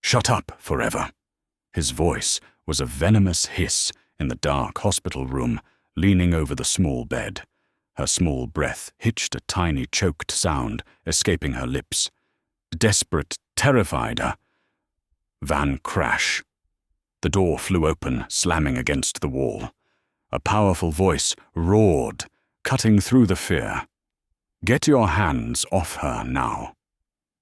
Shut up forever." His voice was a venomous hiss in the dark hospital room, leaning over the small bed. Her small breath hitched a tiny choked sound escaping her lips. Desperate, terrified her. Van crash. The door flew open, slamming against the wall. A powerful voice roared, cutting through the fear. "Get your hands off her now."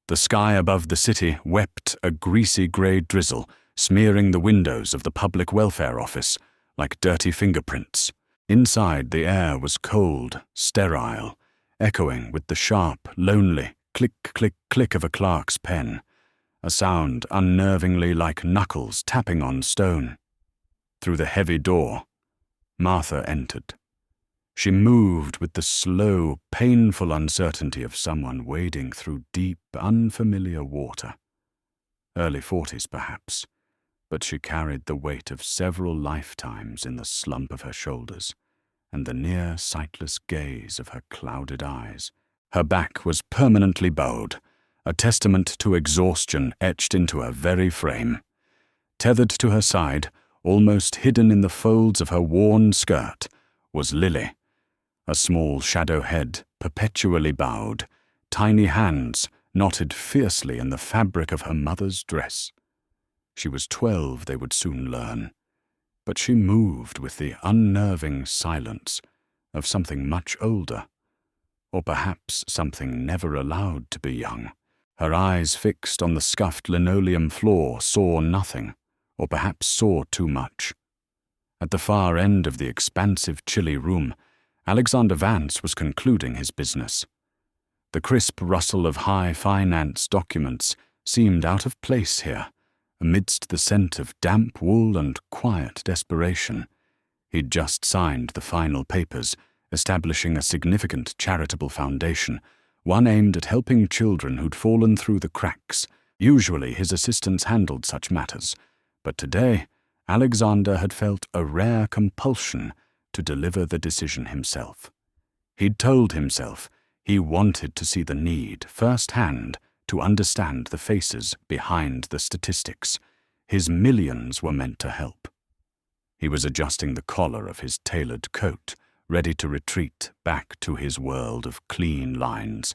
The sky above the city wept a greasy grey drizzle, smearing the windows of the public welfare office like dirty fingerprints. Inside, the air was cold, sterile, echoing with the sharp, lonely click, click, click of a clerk's pen, a sound unnervingly like knuckles tapping on stone. Through the heavy door, Martha entered. She moved with the slow, painful uncertainty of someone wading through deep, unfamiliar water. Early 40s, perhaps, but she carried the weight of several lifetimes in the slump of her shoulders and the near sightless gaze of her clouded eyes. Her back was permanently bowed, a testament to exhaustion etched into her very frame. Tethered to her side, almost hidden in the folds of her worn skirt, was Lily, a small shadow head perpetually bowed, tiny hands knotted fiercely in the fabric of her mother's dress. She was 12, they would soon learn, but she moved with the unnerving silence of something much older, or perhaps something never allowed to be young. Her eyes fixed on the scuffed linoleum floor saw nothing, or perhaps saw too much. At the far end of the expansive, chilly room, Alexander Vance was concluding his business. The crisp rustle of high finance documents seemed out of place here, amidst the scent of damp wool and quiet desperation. He'd just signed the final papers, establishing a significant charitable foundation, one aimed at helping children who'd fallen through the cracks. Usually his assistants handled such matters, but today Alexander had felt a rare compulsion to deliver the decision himself. He'd told himself he wanted to see the need firsthand, to understand the faces behind the statistics. His millions were meant to help. He was adjusting the collar of his tailored coat, ready to retreat back to his world of clean lines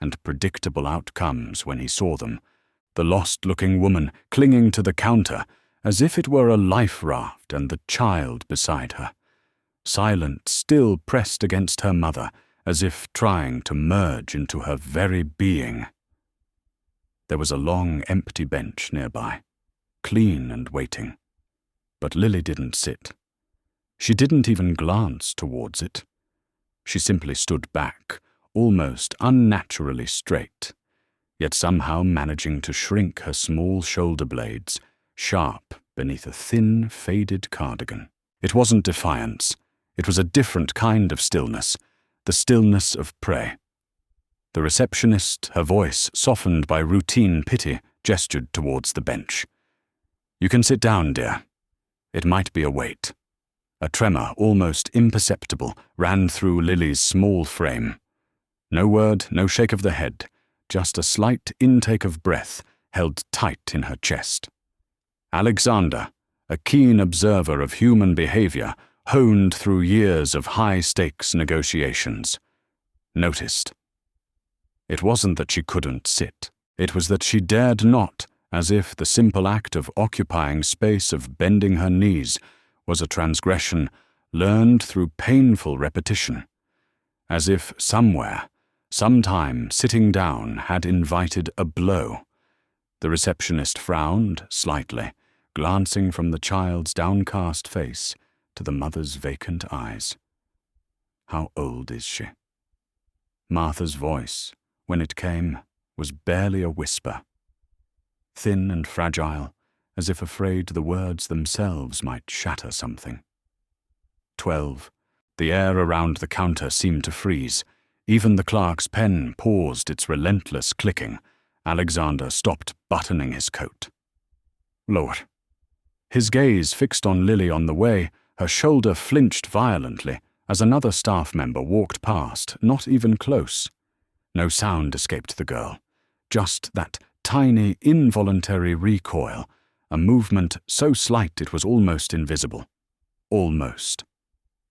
and predictable outcomes when he saw them. The lost-looking woman clinging to the counter as if it were a life raft and the child beside her. Silent, still pressed against her mother, as if trying to merge into her very being. There was a long, empty bench nearby, clean and waiting. But Lily didn't sit. She didn't even glance towards it. She simply stood back, almost unnaturally straight, yet somehow managing to shrink her small shoulder blades, sharp beneath a thin, faded cardigan. It wasn't defiance. It was a different kind of stillness, the stillness of prey. The receptionist, her voice softened by routine pity, gestured towards the bench. "You can sit down, dear. It might be a wait." A tremor, almost imperceptible, ran through Lily's small frame. No word, no shake of the head, just a slight intake of breath held tight in her chest. Alexander, a keen observer of human behavior, honed through years of high-stakes negotiations, noticed. It wasn't that she couldn't sit. It was that she dared not, as if the simple act of occupying space, of bending her knees, was a transgression learned through painful repetition. As if somewhere, sometime, sitting down had invited a blow. The receptionist frowned slightly, glancing from the child's downcast face to the mother's vacant eyes. "How old is she?" Martha's voice, when it came, was barely a whisper. Thin and fragile, as if afraid the words themselves might shatter something. 12. The air around the counter seemed to freeze. Even the clerk's pen paused its relentless clicking. Alexander stopped buttoning his coat. "Lord." His gaze fixed on Lily on the way, her shoulder flinched violently as another staff member walked past, not even close. No sound escaped the girl, just that tiny, involuntary recoil, a movement so slight it was almost invisible. Almost.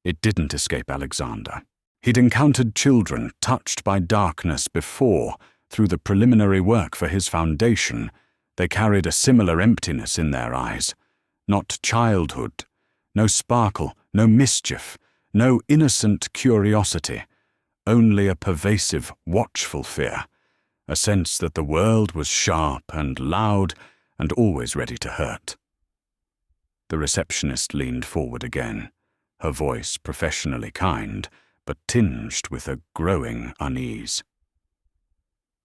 It didn't escape Alexander. He'd encountered children touched by darkness before. Through the preliminary work for his foundation, they carried a similar emptiness in their eyes. Not childhood, no sparkle, no mischief, no innocent curiosity, only a pervasive, watchful fear, a sense that the world was sharp and loud and always ready to hurt. The receptionist leaned forward again, her voice professionally kind, but tinged with a growing unease.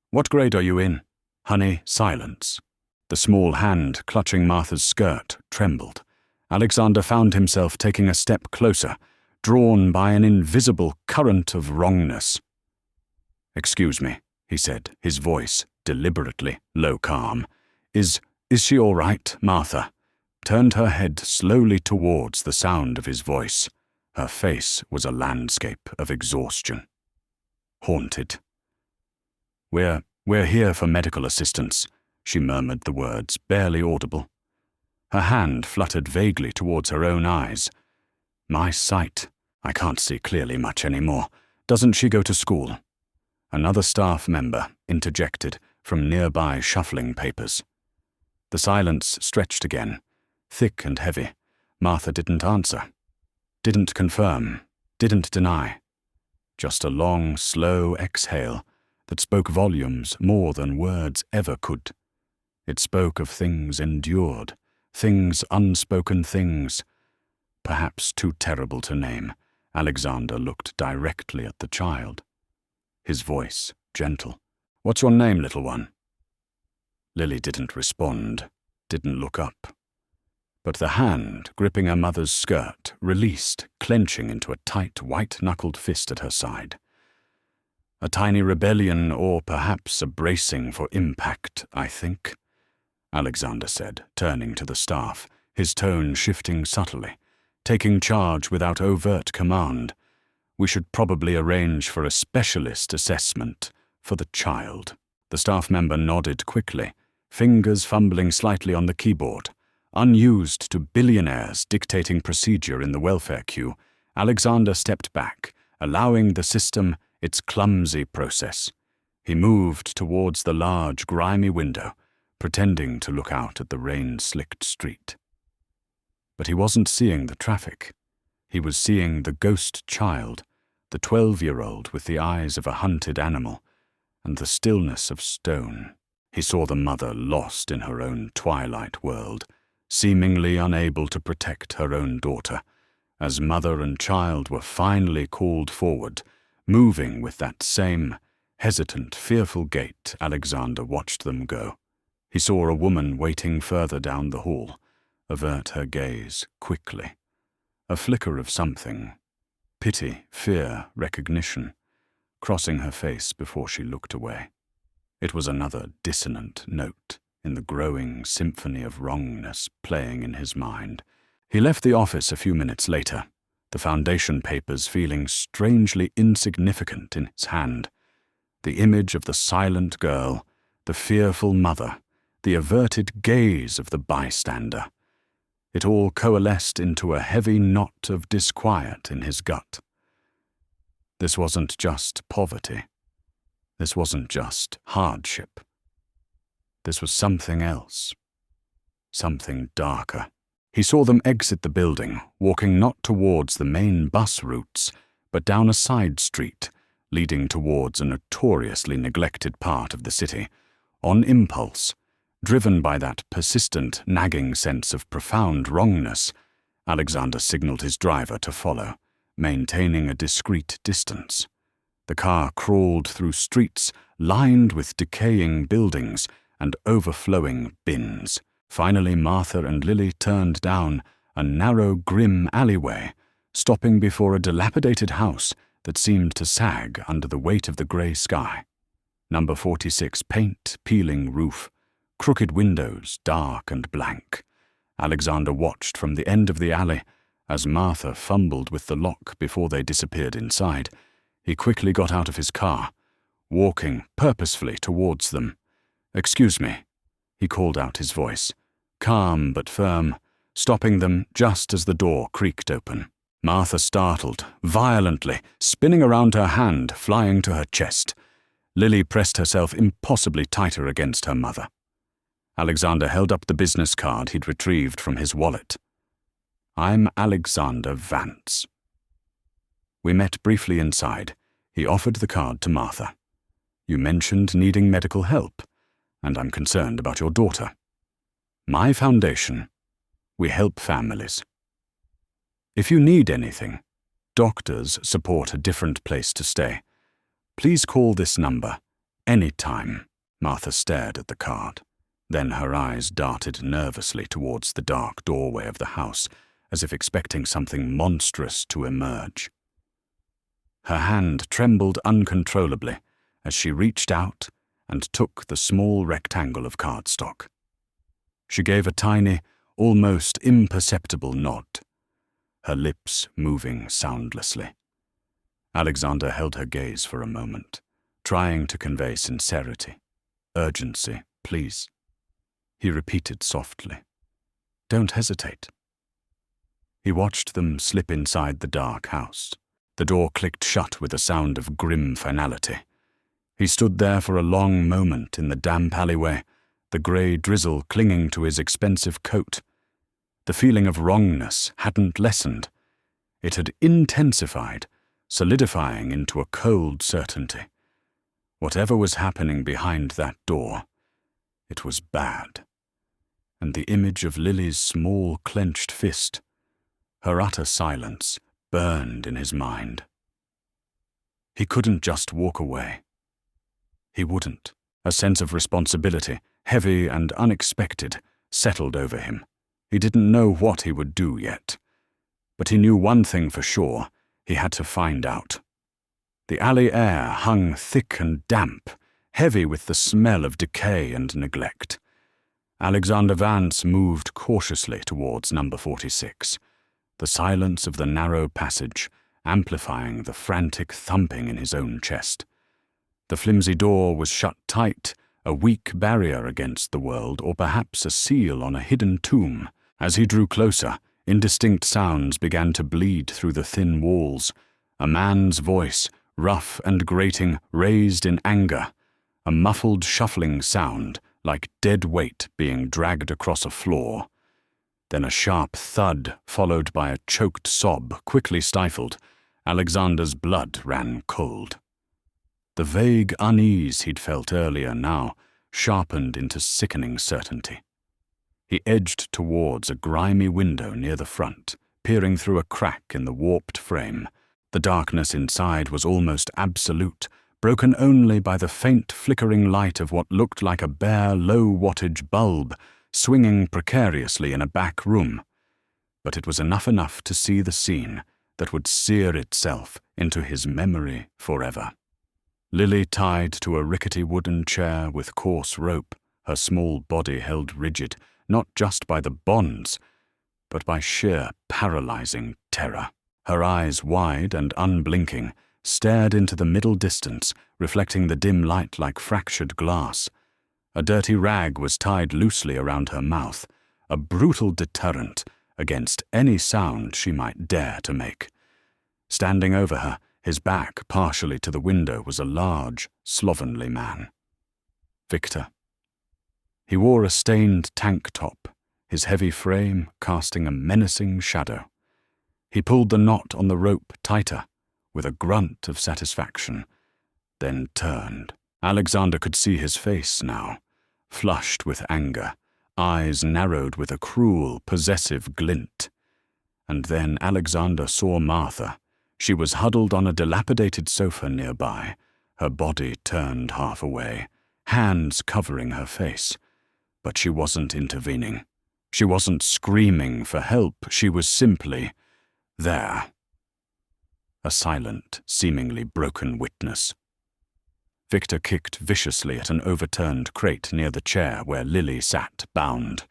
"What grade are you in?" Honey, silence. The small hand clutching Martha's skirt trembled. Alexander found himself taking a step closer, drawn by an invisible current of wrongness. "Excuse me," he said, his voice deliberately low-calm. Is she all right, Martha?" Turned her head slowly towards the sound of his voice. Her face was a landscape of exhaustion. "Haunted." We're here for medical assistance," she murmured the words, barely audible. Her hand fluttered vaguely towards her own eyes. "My sight. I can't see clearly much anymore. Doesn't she go to school?" Another staff member interjected from nearby shuffling papers. The silence stretched again, thick and heavy. Martha didn't answer. Didn't confirm. Didn't deny. Just a long, slow exhale that spoke volumes more than words ever could. It spoke of things endured, things unspoken, things perhaps too terrible to name. Alexander looked directly at the child. His voice gentle. "What's your name, little one?" Lily didn't respond, didn't look up. But the hand gripping her mother's skirt released, clenching into a tight, white-knuckled fist at her side. "A tiny rebellion, or perhaps a bracing for impact, I think," Alexander said, turning to the staff, his tone shifting subtly, taking charge without overt command. "We should probably arrange for a specialist assessment for the child." The staff member nodded quickly, fingers fumbling slightly on the keyboard. Unused to billionaires dictating procedure in the welfare queue, Alexander stepped back, allowing the system its clumsy process. He moved towards the large, grimy window, pretending to look out at the rain-slicked street. But he wasn't seeing the traffic. He was seeing the ghost child, the 12-year-old with the eyes of a hunted animal, and the stillness of stone. He saw the mother lost in her own twilight world, seemingly unable to protect her own daughter, as mother and child were finally called forward, moving with that same hesitant, fearful gait Alexander watched them go. He saw a woman waiting further down the hall, avert her gaze quickly. A flicker of something, pity, fear, recognition, crossing her face before she looked away. It was another dissonant note in the growing symphony of wrongness playing in his mind. He left the office a few minutes later, the foundation papers feeling strangely insignificant in his hand. The image of the silent girl, the fearful mother, the averted gaze of the bystander. It all coalesced into a heavy knot of disquiet in his gut. This wasn't just poverty. This wasn't just hardship. This was something else. Something darker. He saw them exit the building, walking not towards the main bus routes, but down a side street, leading towards a notoriously neglected part of the city. On impulse, driven by that persistent, nagging sense of profound wrongness, Alexander signaled his driver to follow, maintaining a discreet distance. The car crawled through streets lined with decaying buildings and overflowing bins. Finally, Martha and Lily turned down a narrow, grim alleyway, stopping before a dilapidated house that seemed to sag under the weight of the grey sky. Number 46 paint-peeling roof, crooked windows, dark and blank. Alexander watched from the end of the alley as Martha fumbled with the lock before they disappeared inside. He quickly got out of his car, walking purposefully towards them, "Excuse me," he called out, his voice, calm but firm, stopping them just as the door creaked open. Martha startled, violently, spinning around her hand, flying to her chest. Lily pressed herself impossibly tighter against her mother. Alexander held up the business card he'd retrieved from his wallet. "I'm Alexander Vance." We met briefly inside. He offered the card to Martha. "You mentioned needing medical help, and I'm concerned about your daughter. My foundation, we help families. If you need anything, doctors support a different place to stay. Please call this number anytime." Martha stared at the card. Then her eyes darted nervously towards the dark doorway of the house, as if expecting something monstrous to emerge. Her hand trembled uncontrollably as she reached out and took the small rectangle of cardstock. She gave a tiny, almost imperceptible nod, her lips moving soundlessly. Alexander held her gaze for a moment, trying to convey sincerity, urgency, please. He repeated softly, "Don't hesitate." He watched them slip inside the dark house. The door clicked shut with a sound of grim finality. He stood there for a long moment in the damp alleyway, the grey drizzle clinging to his expensive coat. The feeling of wrongness hadn't lessened. It had intensified, solidifying into a cold certainty. Whatever was happening behind that door, it was bad. And the image of Lily's small clenched fist, her utter silence, burned in his mind. He couldn't just walk away. He wouldn't. A sense of responsibility, heavy and unexpected, settled over him. He didn't know what he would do yet. But he knew one thing for sure: he had to find out. The alley air hung thick and damp, heavy with the smell of decay and neglect. Alexander Vance moved cautiously towards number 46, the silence of the narrow passage amplifying the frantic thumping in his own chest. The flimsy door was shut tight, a weak barrier against the world, or perhaps a seal on a hidden tomb. As he drew closer, indistinct sounds began to bleed through the thin walls. A man's voice, rough and grating, raised in anger. A muffled shuffling sound, like dead weight being dragged across a floor. Then a sharp thud, followed by a choked sob, quickly stifled. Alexander's blood ran cold. The vague unease he'd felt earlier now sharpened into sickening certainty. He edged towards a grimy window near the front, peering through a crack in the warped frame. The darkness inside was almost absolute, broken only by the faint flickering light of what looked like a bare, low-wattage bulb swinging precariously in a back room. But it was enough to see the scene that would sear itself into his memory forever. Lily tied to a rickety wooden chair with coarse rope, her small body held rigid, not just by the bonds, but by sheer paralyzing terror. Her eyes, wide and unblinking, stared into the middle distance, reflecting the dim light like fractured glass. A dirty rag was tied loosely around her mouth, a brutal deterrent against any sound she might dare to make. Standing over her, his back partially to the window, was a large, slovenly man. Victor. He wore a stained tank top, his heavy frame casting a menacing shadow. He pulled the knot on the rope tighter, with a grunt of satisfaction, then turned. Alexander could see his face now, flushed with anger, eyes narrowed with a cruel, possessive glint. And then Alexander saw Martha. She was huddled on a dilapidated sofa nearby, her body turned half away, hands covering her face. But she wasn't intervening. She wasn't screaming for help. She was simply there. A silent, seemingly broken witness. Victor kicked viciously at an overturned crate near the chair where Lily sat bound.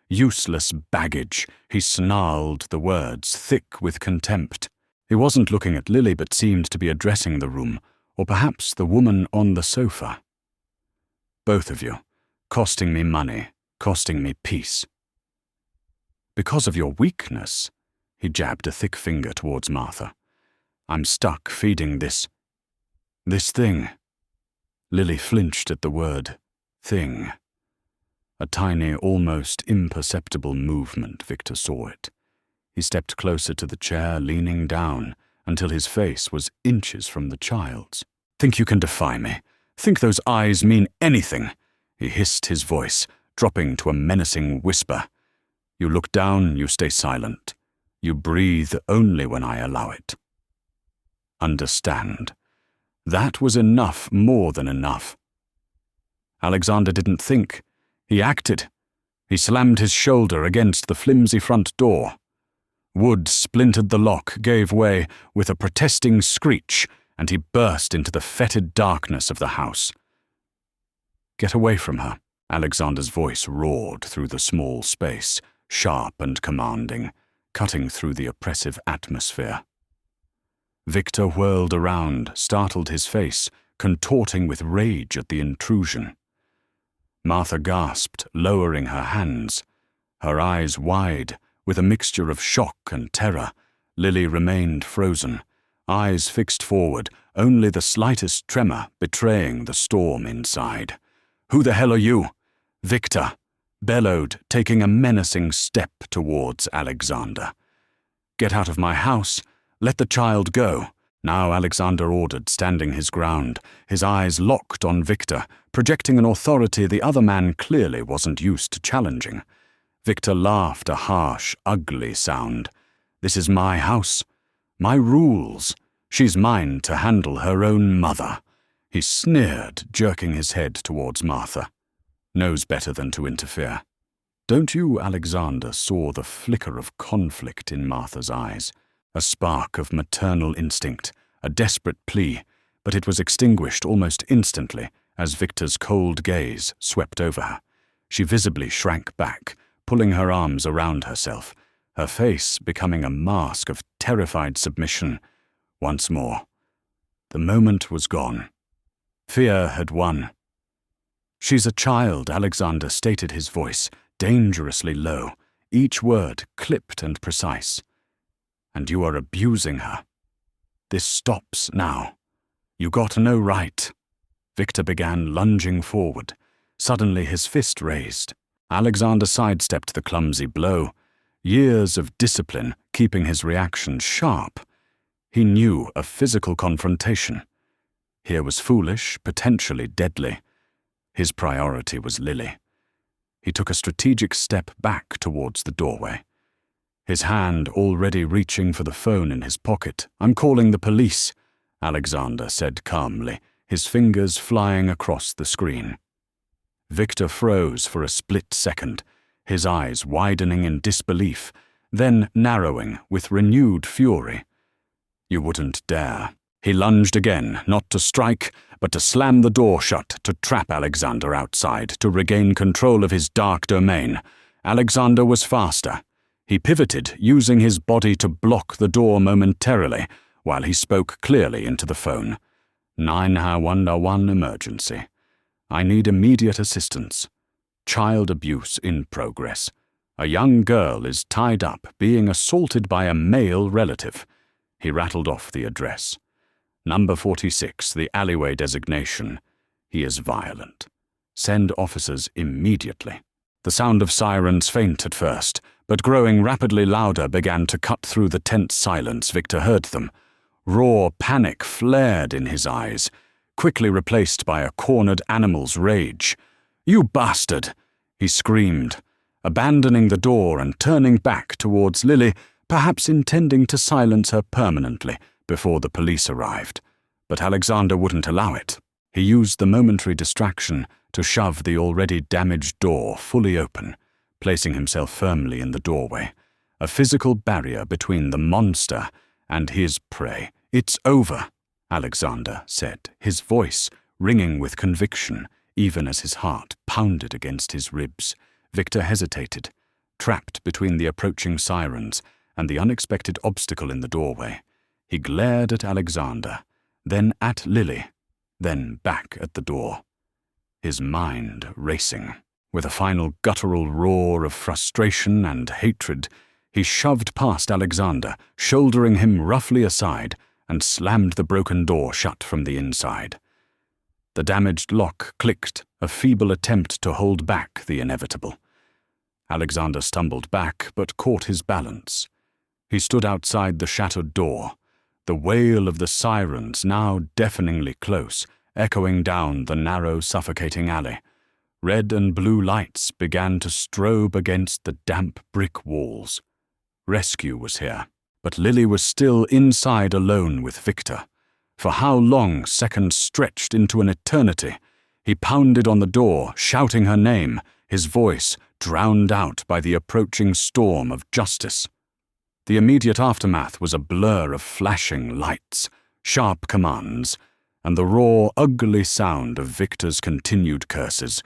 Useless baggage, he snarled the words, thick with contempt. He wasn't looking at Lily but seemed to be addressing the room, or perhaps the woman on the sofa. Both of you, costing me money, costing me peace. Because of your weakness, he jabbed a thick finger towards Martha. I'm stuck feeding this thing. Lily flinched at the word thing. A tiny, almost imperceptible movement, Victor saw it. He stepped closer to the chair, leaning down, until his face was inches from the child's. Think you can defy me? Think those eyes mean anything? He hissed, his voice dropping to a menacing whisper. You look down, you stay silent. You breathe only when I allow it. Understand. That was enough, more than enough. Alexander didn't think. He acted. He slammed his shoulder against the flimsy front door. Wood splintered the lock, gave way with a protesting screech, and he burst into the fetid darkness of the house. Get away from her, Alexander's voice roared through the small space, sharp and commanding, cutting through the oppressive atmosphere. Victor whirled around, startled his face, contorting with rage at the intrusion. Martha gasped, lowering her hands. Her eyes wide, with a mixture of shock and terror. Lily remained frozen, eyes fixed forward, only the slightest tremor betraying the storm inside. Who the hell are you? Victor bellowed, taking a menacing step towards Alexander. Get out of my house. Let the child go. Now Alexander ordered, standing his ground, his eyes locked on Victor, projecting an authority the other man clearly wasn't used to challenging. Victor laughed a harsh, ugly sound. This is my house. My rules. She's mine to handle her own mother. He sneered, jerking his head towards Martha. Knows better than to interfere. Don't you, Alexander, saw the flicker of conflict in Martha's eyes? A spark of maternal instinct, a desperate plea, but it was extinguished almost instantly as Victor's cold gaze swept over her. She visibly shrank back, pulling her arms around herself, her face becoming a mask of terrified submission. Once more. The moment was gone. Fear had won. She's a child, Alexander stated, his voice dangerously low, each word clipped and precise. And you are abusing her. This stops now. You got no right. Victor began lunging forward. Suddenly his fist raised. Alexander sidestepped the clumsy blow, years of discipline keeping his reaction sharp. He knew a physical confrontation. Here was foolish, potentially deadly. His priority was Lily. He took a strategic step back towards the doorway. His hand already reaching for the phone in his pocket. I'm calling the police, Alexander said calmly, his fingers flying across the screen. Victor froze for a split second, his eyes widening in disbelief, then narrowing with renewed fury. You wouldn't dare. He lunged again, not to strike, but to slam the door shut, to trap Alexander outside, to regain control of his dark domain. Alexander was faster. He pivoted, using his body to block the door momentarily, while he spoke clearly into the phone. 911 emergency. I need immediate assistance. Child abuse in progress. A young girl is tied up, being assaulted by a male relative. He rattled off the address. Number 46, the alleyway designation. He is violent. Send officers immediately. The sound of sirens, faint at first, but growing rapidly louder, began to cut through the tense silence. Victor heard them. Raw panic flared in his eyes, quickly replaced by a cornered animal's rage. You bastard! He screamed, abandoning the door and turning back towards Lily, perhaps intending to silence her permanently before the police arrived. But Alexander wouldn't allow it. He used the momentary distraction to shove the already damaged door fully open, placing himself firmly in the doorway, a physical barrier between the monster and his prey. It's over, Alexander said, his voice ringing with conviction, even as his heart pounded against his ribs. Victor hesitated, trapped between the approaching sirens and the unexpected obstacle in the doorway. He glared at Alexander, then at Lily, then back at the door. his mind racing. With a final guttural roar of frustration and hatred, he shoved past Alexander, shouldering him roughly aside, and slammed the broken door shut from the inside. The damaged lock clicked, a feeble attempt to hold back the inevitable. Alexander stumbled back, but caught his balance. He stood outside the shattered door, the wail of the sirens now deafeningly close, echoing down the narrow, suffocating alley. Red and blue lights began to strobe against the damp brick walls. Rescue was here, but Lily was still inside alone with Victor. For how long seconds stretched into an eternity? He pounded on the door, shouting her name, his voice drowned out by the approaching storm of justice. The immediate aftermath was a blur of flashing lights, sharp commands, and the raw, ugly sound of Victor's continued curses,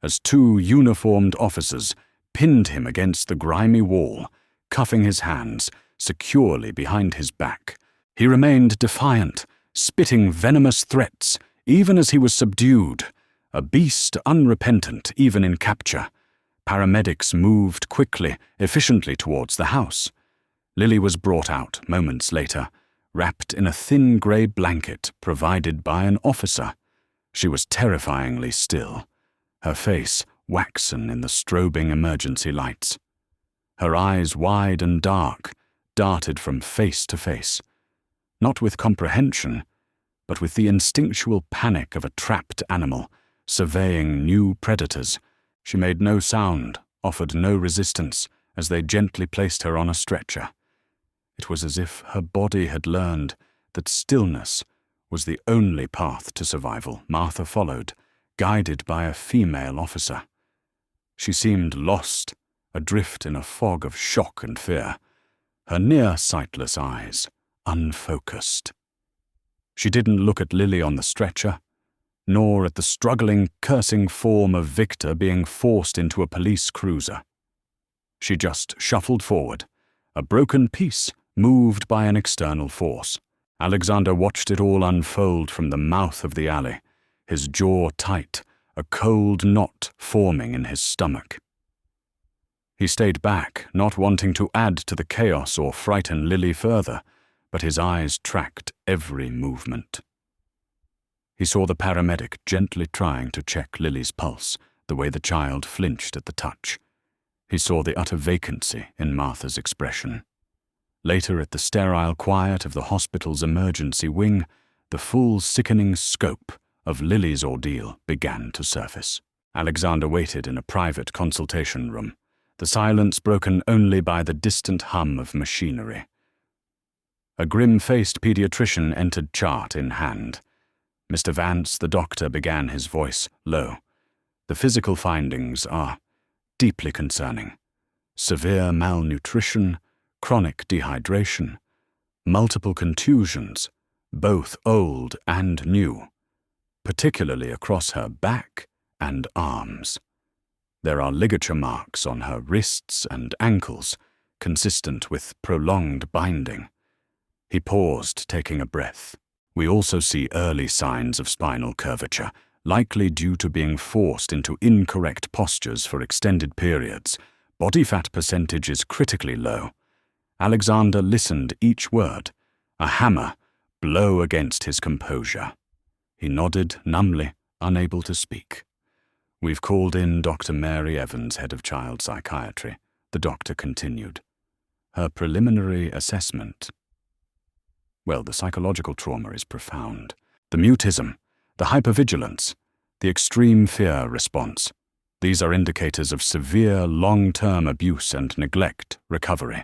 as two uniformed officers pinned him against the grimy wall, cuffing his hands securely behind his back. He remained defiant, spitting venomous threats, even as he was subdued, a beast unrepentant even in capture. Paramedics moved quickly, efficiently towards the house. Lily was brought out moments later, wrapped in a thin grey blanket provided by an officer. She was terrifyingly still, her face waxen in the strobing emergency lights. Her eyes, wide and dark, darted from face to face, not with comprehension, but with the instinctual panic of a trapped animal, surveying new predators. She made no sound, offered no resistance, as they gently placed her on a stretcher. It was as if her body had learned that stillness was the only path to survival. Martha followed, guided by a female officer. She seemed lost, adrift in a fog of shock and fear, her near-sightless eyes unfocused. She didn't look at Lily on the stretcher, nor at the struggling, cursing form of Victor being forced into a police cruiser. She just shuffled forward, a broken piece moved by an external force. Alexander watched it all unfold from the mouth of the alley, his jaw tight, a cold knot forming in his stomach. He stayed back, not wanting to add to the chaos or frighten Lily further, but his eyes tracked every movement. He saw the paramedic gently trying to check Lily's pulse, the way the child flinched at the touch. He saw the utter vacancy in Martha's expression. Later, at the sterile quiet of the hospital's emergency wing, the full sickening scope of Lily's ordeal began to surface. Alexander waited in a private consultation room, the silence broken only by the distant hum of machinery. A grim-faced pediatrician entered, chart in hand. Mr. Vance, the doctor, began, his voice low. The physical findings are deeply concerning. Severe malnutrition, chronic dehydration, multiple contusions, both old and new, particularly across her back and arms. There are ligature marks on her wrists and ankles, consistent with prolonged binding. He paused, taking a breath. We also see early signs of spinal curvature, likely due to being forced into incorrect postures for extended periods. Body fat percentage is critically low. Alexander listened each word, a hammer, blow against his composure. He nodded numbly, unable to speak. We've called in Dr. Mary Evans, head of child psychiatry, the doctor continued. Her preliminary assessment. Well, the psychological trauma is profound. The mutism, the hypervigilance, the extreme fear response. These are indicators of severe long-term abuse and neglect recovery.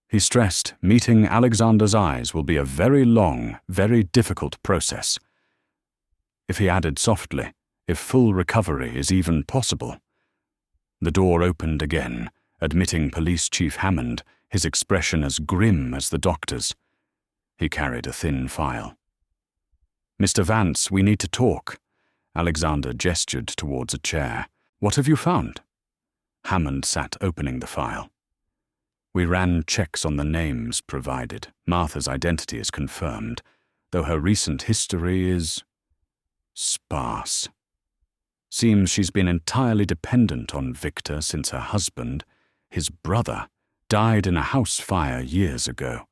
He stressed, meeting Alexander's eyes will be a very long, very difficult process. If he added softly, if full recovery is even possible. The door opened again, admitting Police Chief Hammond, his expression as grim as the doctor's. He carried a thin file. Mr. Vance, we need to talk. Alexander gestured towards a chair. What have you found? Hammond sat opening the file. We ran checks on the names provided. Martha's identity is confirmed, though her recent history is sparse. Seems she's been entirely dependent on Victor since her husband, his brother, died in a house fire years ago.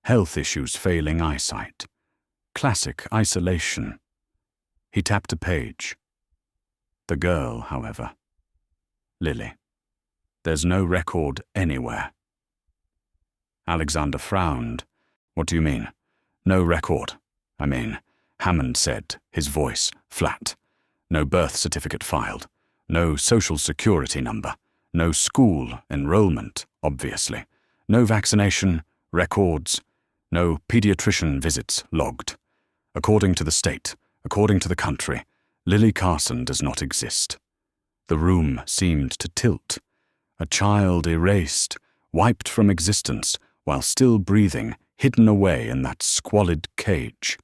Health issues, failing eyesight. Classic isolation. He tapped a page. The girl, however. Lily. There's no record anywhere. Alexander frowned. What do you mean? No record. I mean, Hammond said, his voice flat. No birth certificate filed. No social security number. No school enrollment, obviously. No vaccination records. No pediatrician visits logged. According to the state, according to the country, Lily Carson does not exist. The room seemed to tilt. A child erased, wiped from existence, while still breathing, hidden away in that squalid cage.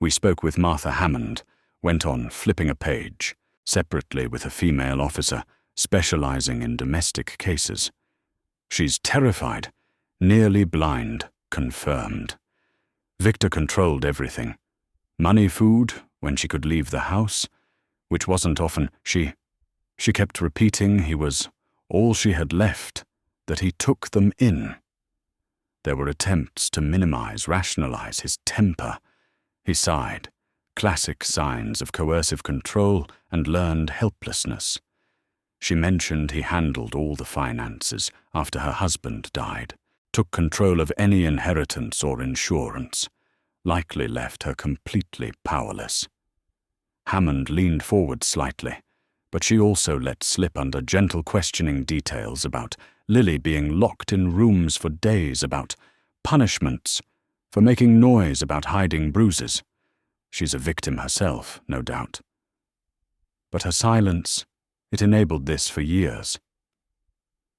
We spoke with Martha Hammond, went on flipping a page, separately with a female officer, specializing in domestic cases. She's terrified, nearly blind, confirmed. Victor controlled everything. Money, food, when she could leave the house, which wasn't often. She kept repeating he was all she had left, that he took them in. There were attempts to minimize, rationalize his temper. He sighed. Classic signs of coercive control and learned helplessness. She mentioned he handled all the finances after her husband died, took control of any inheritance or insurance, likely left her completely powerless. Hammond leaned forward slightly, but she also let slip under gentle questioning details about Lily being locked in rooms for days, about punishments, for making noise, about hiding bruises. She's a victim herself, no doubt. But her silence, it enabled this for years.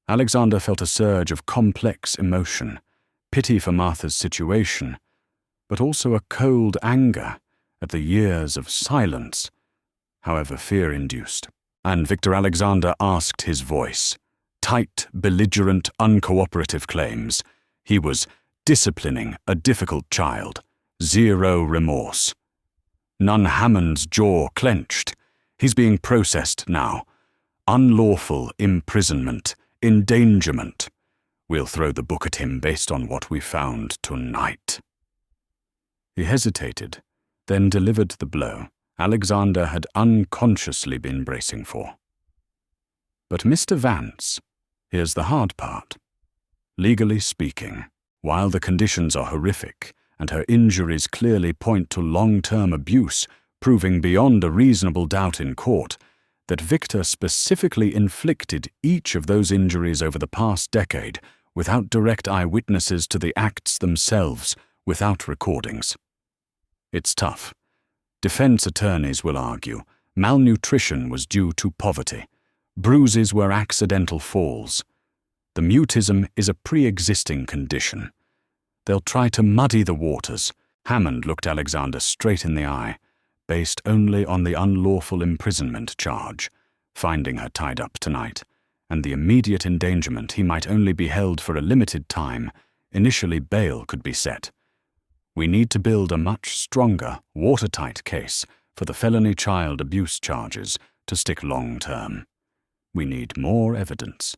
Alexander felt a surge of complex emotion, pity for Martha's situation, but also a cold anger at the years of silence, however fear-induced. And Victor Alexander asked his voice. Tight, belligerent, uncooperative claims. He was disciplining a difficult child. Zero remorse. None. Hammond's jaw clenched. He's being processed now. Unlawful imprisonment, endangerment. We'll throw the book at him based on what we found tonight. He hesitated, then delivered the blow Alexander had unconsciously been bracing for. But Mr. Vance, here's the hard part. Legally speaking, while the conditions are horrific and her injuries clearly point to long-term abuse, proving beyond a reasonable doubt in court that Victor specifically inflicted each of those injuries over the past decade without direct eyewitnesses to the acts themselves, without recordings. It's tough. Defense attorneys will argue malnutrition was due to poverty. Bruises were accidental falls. The mutism is a pre-existing condition. They'll try to muddy the waters. Hammond looked Alexander straight in the eye, based only on the unlawful imprisonment charge, finding her tied up tonight, and the immediate endangerment he might only be held for a limited time. Initially, bail could be set. We need to build a much stronger, watertight case for the felony child abuse charges to stick long-term. We need more evidence,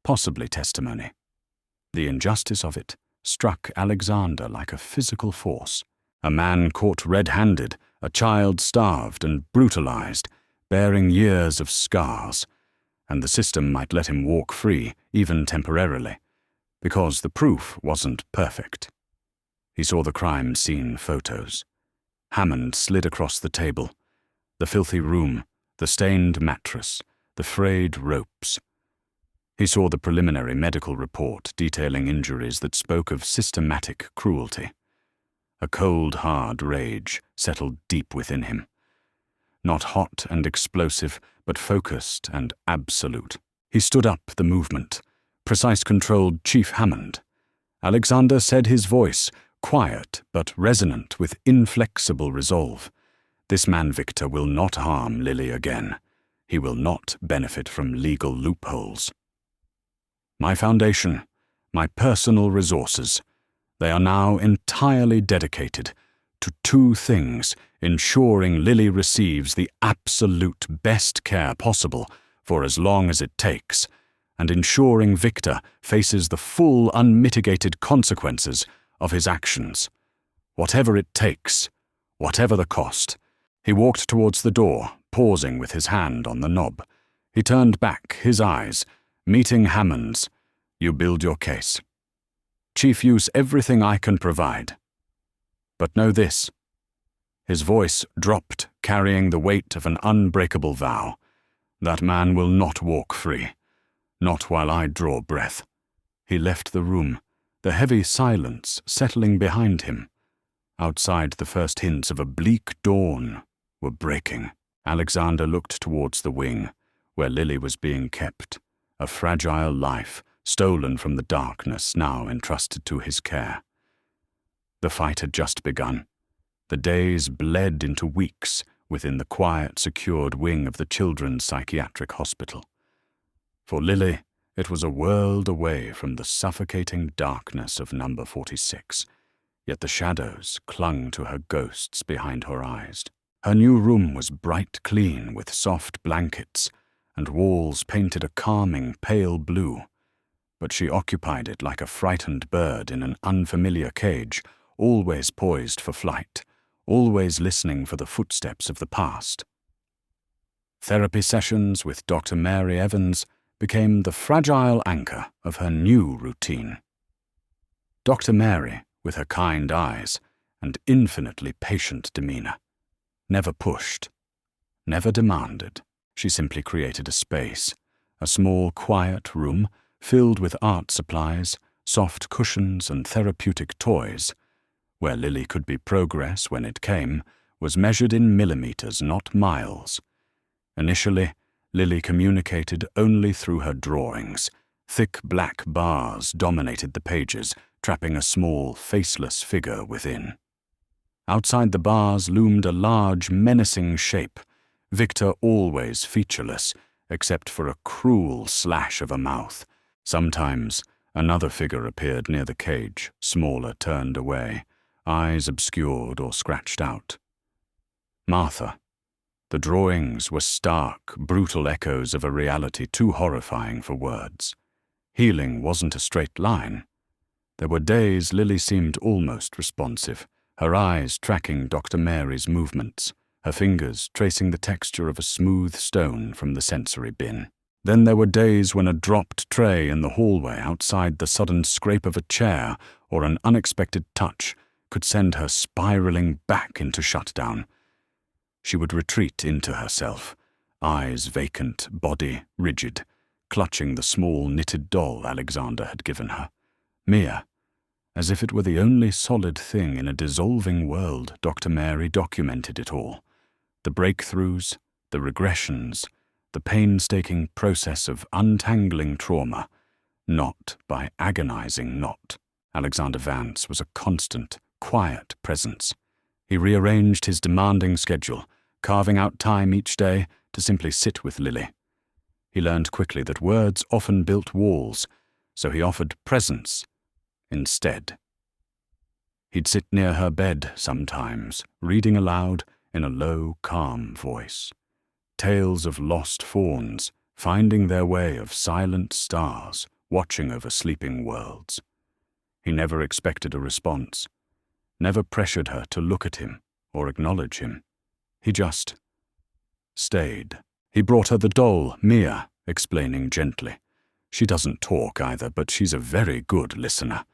possibly testimony. The injustice of it struck Alexander like a physical force. A man caught red-handed, a child starved and brutalized, bearing years of scars, and the system might let him walk free, even temporarily, because the proof wasn't perfect. He saw the crime scene photos. Hammond slid across the table. The filthy room, the stained mattress, the frayed ropes. He saw the preliminary medical report detailing injuries that spoke of systematic cruelty. A cold, hard rage settled deep within him. Not hot and explosive, but focused and absolute. He stood up the movement. Precise controlled Chief Hammond. Alexander said his voice, quiet but resonant with inflexible resolve. This man Victor will not harm Lily again. He will not benefit from legal loopholes. My foundation, my personal resources, they are now entirely dedicated to two things: ensuring Lily receives the absolute best care possible for as long as it takes, and ensuring Victor faces the full unmitigated consequences of his actions. Whatever it takes, whatever the cost. He walked towards the door, pausing with his hand on the knob. He turned back, his eyes, meeting Hammond's. "You build your case. Chief, use everything I can provide. But know this." His voice dropped, carrying the weight of an unbreakable vow. "That man will not walk free. Not while I draw breath." He left the room, the heavy silence settling behind him. Outside, the first hints of a bleak dawn were breaking. Alexander looked towards the wing, where Lily was being kept, a fragile life stolen from the darkness now entrusted to his care. The fight had just begun. The days bled into weeks within the quiet, secured wing of the Children's Psychiatric Hospital. For Lily, it was a world away from the suffocating darkness of number 46, yet the shadows clung to her ghosts behind her eyes. Her new room was bright clean with soft blankets, and walls painted a calming pale blue, but she occupied it like a frightened bird in an unfamiliar cage, always poised for flight, always listening for the footsteps of the past. Therapy sessions with Dr. Mary Evans became the fragile anchor of her new routine. Dr. Mary, with her kind eyes and infinitely patient demeanor, never pushed, never demanded. She simply created a space, a small, quiet room filled with art supplies, soft cushions, and therapeutic toys, where Lily could be progress when it came, was measured in millimeters, not miles. Initially, Lily communicated only through her drawings. Thick black bars dominated the pages, trapping a small, faceless figure within. Outside the bars loomed a large, menacing shape, Victor always featureless, except for a cruel slash of a mouth. Sometimes another figure appeared near the cage, smaller, turned away, eyes obscured or scratched out. Martha. The drawings were stark, brutal echoes of a reality too horrifying for words. Healing wasn't a straight line. There were days Lily seemed almost responsive, her eyes tracking Dr. Mary's movements, her fingers tracing the texture of a smooth stone from the sensory bin. Then there were days when a dropped tray in the hallway outside, the sudden scrape of a chair, or an unexpected touch could send her spiraling back into shutdown. She would retreat into herself, eyes vacant, body rigid, clutching the small knitted doll Alexander had given her. Mia, as if it were the only solid thing in a dissolving world. Dr. Mary documented it all. The breakthroughs, the regressions, the painstaking process of untangling trauma, knot by agonizing knot. Alexander Vance was a constant, quiet presence. He rearranged his demanding schedule, carving out time each day to simply sit with Lily. He learned quickly that words often built walls, so he offered presence instead. He'd sit near her bed sometimes, reading aloud in a low, calm voice. Tales of lost fawns, finding their way of silent stars, watching over sleeping worlds. He never expected a response, never pressured her to look at him or acknowledge him. He just stayed. He brought her the doll, Mia, explaining gently. She doesn't talk either, but she's a very good listener.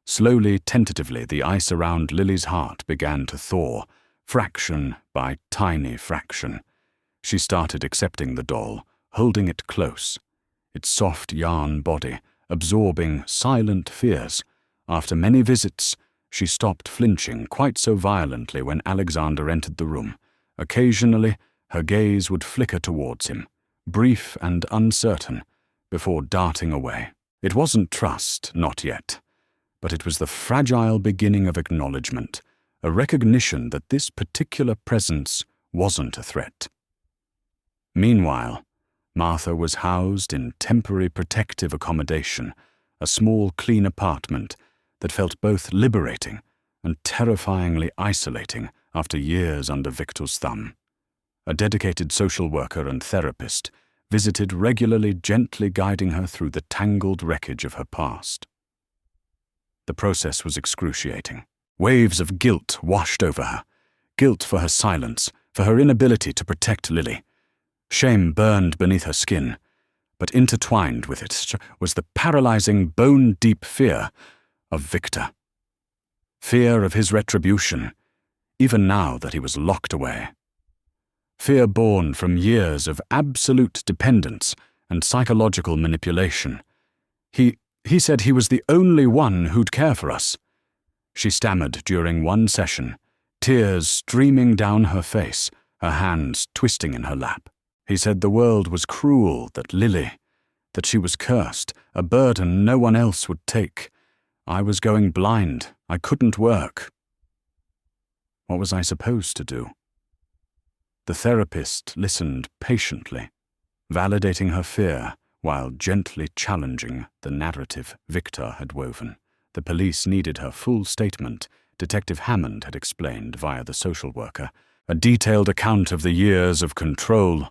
Slowly, tentatively, the ice around Lily's heart began to thaw, fraction by tiny fraction. She started accepting the doll, holding it close, its soft yarn body absorbing silent fears. After many visits, she stopped flinching quite so violently when Alexander entered the room. Occasionally, her gaze would flicker towards him, brief and uncertain, before darting away. It wasn't trust, not yet, but it was the fragile beginning of acknowledgement, a recognition that this particular presence wasn't a threat. Meanwhile, Martha was housed in temporary protective accommodation, a small, clean apartment that felt both liberating and terrifyingly isolating after years under Victor's thumb. A dedicated social worker and therapist visited regularly, gently guiding her through the tangled wreckage of her past. The process was excruciating. Waves of guilt washed over her. Guilt for her silence, for her inability to protect Lily. Shame burned beneath her skin, but intertwined with it was the paralyzing, bone-deep fear of Victor. Fear of his retribution, even now that he was locked away. Fear born from years of absolute dependence and psychological manipulation. He said he was the only one who'd care for us. She stammered during one session, tears streaming down her face, her hands twisting in her lap. He said the world was cruel, that she was cursed, a burden no one else would take. I was going blind. I couldn't work. What was I supposed to do? The therapist listened patiently, validating her fear while gently challenging the narrative Victor had woven. The police needed her full statement, Detective Hammond had explained via the social worker, a detailed account of the years of control,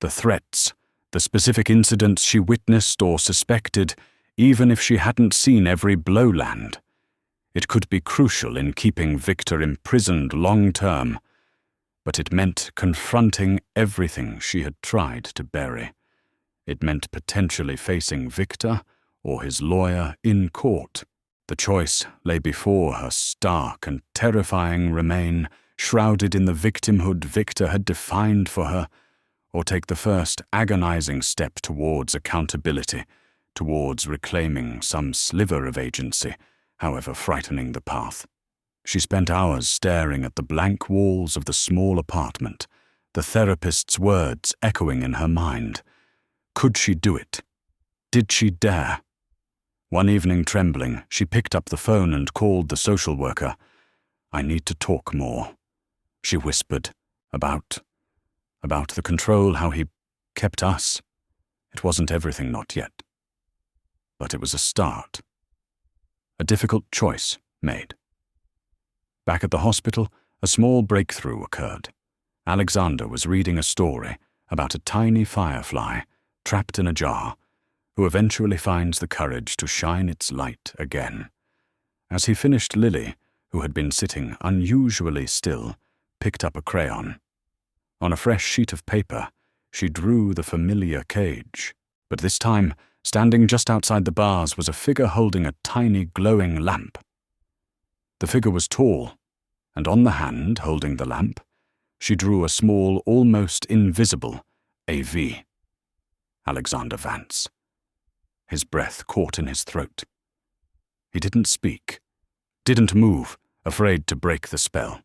the threats, the specific incidents she witnessed or suspected, even if she hadn't seen every blow land. It could be crucial in keeping Victor imprisoned long-term, but it meant confronting everything she had tried to bury. It meant potentially facing Victor or his lawyer in court. The choice lay before her, stark and terrifying remain, shrouded in the victimhood Victor had defined for her, or take the first agonizing step towards accountability, towards reclaiming some sliver of agency, however frightening the path. She spent hours staring at the blank walls of the small apartment, the therapist's words echoing in her mind. Could she do it? Did she dare? One evening, trembling, she picked up the phone and called the social worker. "I need to talk more," she whispered, about the control, how he kept us. It wasn't everything, not yet. But it was a start. A difficult choice made. Back at the hospital, a small breakthrough occurred. Alexander was reading a story about a tiny firefly trapped in a jar, who eventually finds the courage to shine its light again. As he finished, Lily, who had been sitting unusually still, picked up a crayon. On a fresh sheet of paper, she drew the familiar cage, but this time, standing just outside the bars was a figure holding a tiny glowing lamp. The figure was tall, and on the hand holding the lamp, she drew a small, almost invisible AV. Alexander Vance. His breath caught in his throat. He didn't speak, didn't move, afraid to break the spell.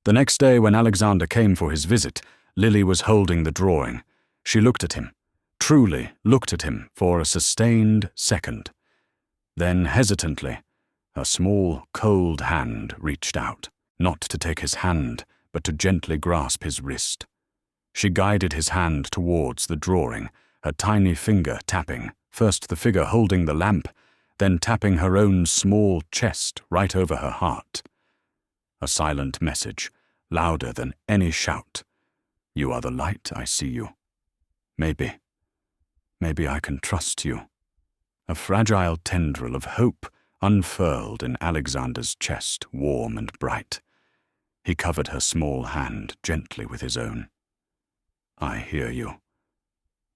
The next day, when Alexander came for his visit, Lily was holding the drawing. She looked at him, truly looked at him for a sustained second. Then, hesitantly, her small, cold hand reached out, not to take his hand, but to gently grasp his wrist. She guided his hand towards the drawing, her tiny finger tapping, first the figure holding the lamp, then tapping her own small chest right over her heart. A silent message, louder than any shout. "You are the light, I see you. Maybe I can trust you." A fragile tendril of hope unfurled in Alexander's chest, warm and bright. He covered her small hand gently with his own. "I hear you.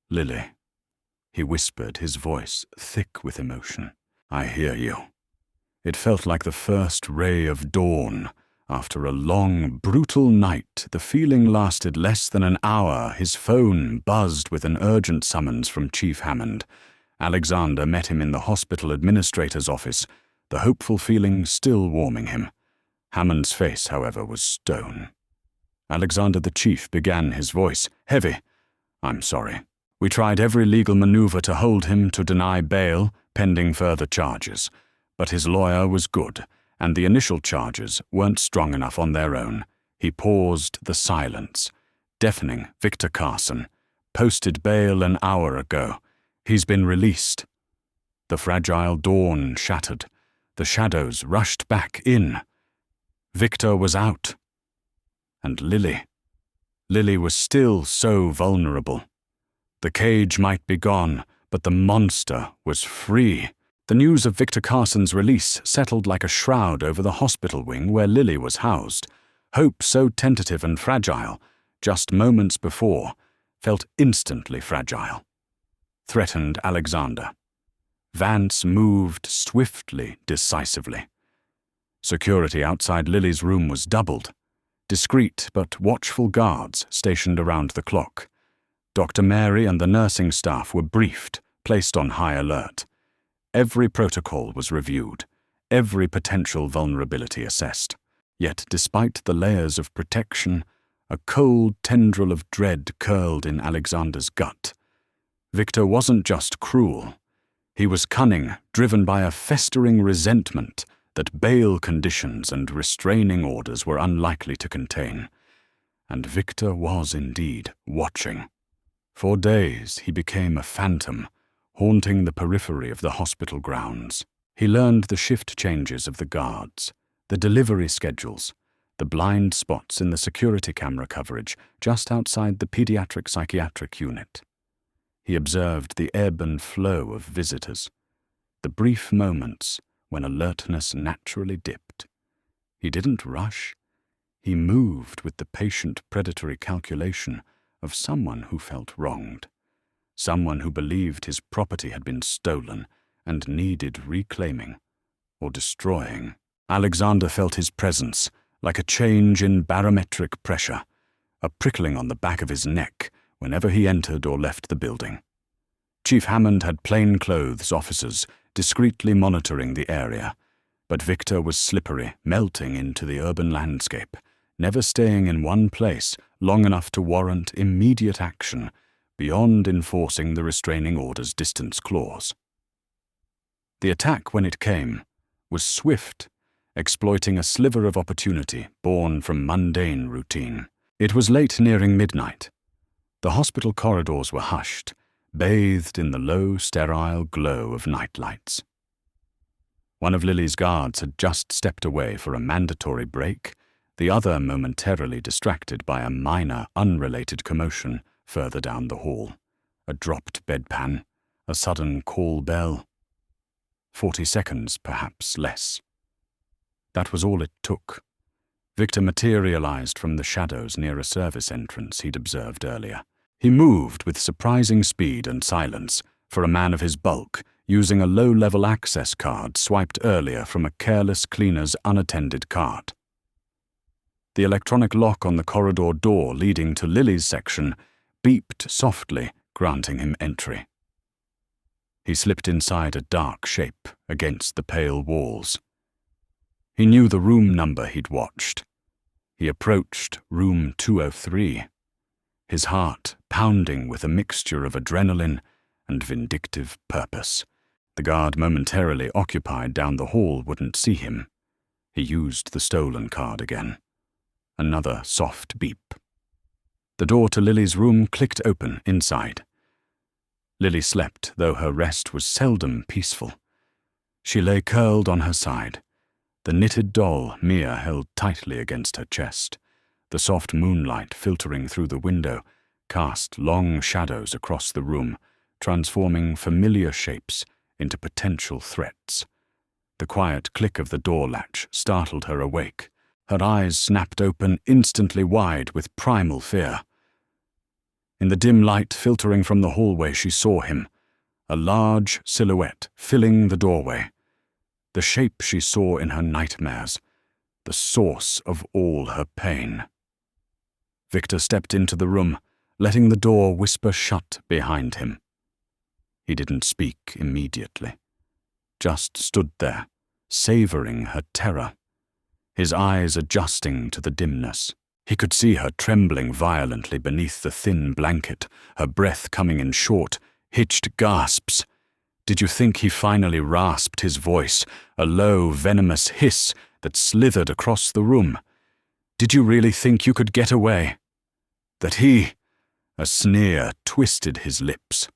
Lily," he whispered, his voice thick with emotion. "I hear you." It felt like the first ray of dawn. After a long, brutal night, the feeling lasted less than an hour. His phone buzzed with an urgent summons from Chief Hammond. Alexander met him in the hospital administrator's office, the hopeful feeling still warming him. Hammond's face, however, was stone. Alexander the chief began, his voice heavy. "I'm sorry. We tried every legal maneuver to hold him, to deny bail, pending further charges. But his lawyer was good, and the initial charges weren't strong enough on their own." He paused, the silence, deafening. "Victor Carson posted bail an hour ago. He's been released." The fragile dawn shattered. The shadows rushed back in. Victor was out. And Lily. Lily was still so vulnerable. The cage might be gone, but the monster was free. The news of Victor Carson's release settled like a shroud over the hospital wing where Lily was housed. Hope so tentative and fragile, just moments before, felt instantly fragile. Threatened Alexander. Vance moved swiftly, decisively. Security outside Lily's room was doubled. Discreet but watchful guards stationed around the clock. Dr. Mary and the nursing staff were briefed, placed on high alert. Every protocol was reviewed, every potential vulnerability assessed. Yet, despite the layers of protection, a cold tendril of dread curled in Alexander's gut. Victor wasn't just cruel. He was cunning, driven by a festering resentment that bail conditions and restraining orders were unlikely to contain. And Victor was indeed watching. For days he became a phantom, haunting the periphery of the hospital grounds. He learned the shift changes of the guards, the delivery schedules, the blind spots in the security camera coverage just outside the pediatric psychiatric unit. He observed the ebb and flow of visitors, the brief moments when alertness naturally dipped. He didn't rush. He moved with the patient predatory calculation of someone who felt wronged, someone who believed his property had been stolen and needed reclaiming or destroying. Alexander felt his presence like a change in barometric pressure, a prickling on the back of his neck whenever he entered or left the building. Chief Hammond had plainclothes officers discreetly monitoring the area, but Victor was slippery, melting into the urban landscape, never staying in one place long enough to warrant immediate action beyond enforcing the restraining order's distance clause. The attack, when it came, was swift, exploiting a sliver of opportunity born from mundane routine. It was late, nearing midnight. The hospital corridors were hushed, bathed in the low, sterile glow of nightlights. One of Lily's guards had just stepped away for a mandatory break, the other momentarily distracted by a minor, unrelated commotion further down the hall. A dropped bedpan, a sudden call bell. 40 seconds, perhaps less. That was all it took. Victor materialized from the shadows near a service entrance he'd observed earlier. He moved with surprising speed and silence for a man of his bulk, using a low-level access card swiped earlier from a careless cleaner's unattended cart. The electronic lock on the corridor door leading to Lily's section beeped softly, granting him entry. He slipped inside a dark shape against the pale walls. He knew the room number he'd watched. He approached room 203, his heart pounding with a mixture of adrenaline and vindictive purpose. The guard momentarily occupied down the hall wouldn't see him. He used the stolen card again. Another soft beep. The door to Lily's room clicked open inside. Lily slept, though her rest was seldom peaceful. She lay curled on her side, the knitted doll Mia held tightly against her chest. The soft moonlight filtering through the window cast long shadows across the room, transforming familiar shapes into potential threats. The quiet click of the door latch startled her awake. Her eyes snapped open instantly wide with primal fear. In the dim light filtering from the hallway, she saw him, a large silhouette filling the doorway. The shape she saw in her nightmares, the source of all her pain. Victor stepped into the room, letting the door whisper shut behind him. He didn't speak immediately, just stood there, savoring her terror, his eyes adjusting to the dimness. He could see her trembling violently beneath the thin blanket, her breath coming in short, hitched gasps. Did you think he finally rasped his voice, a low, venomous hiss that slithered across the room? Did you really think you could get away? That he, a sneer twisted his lips,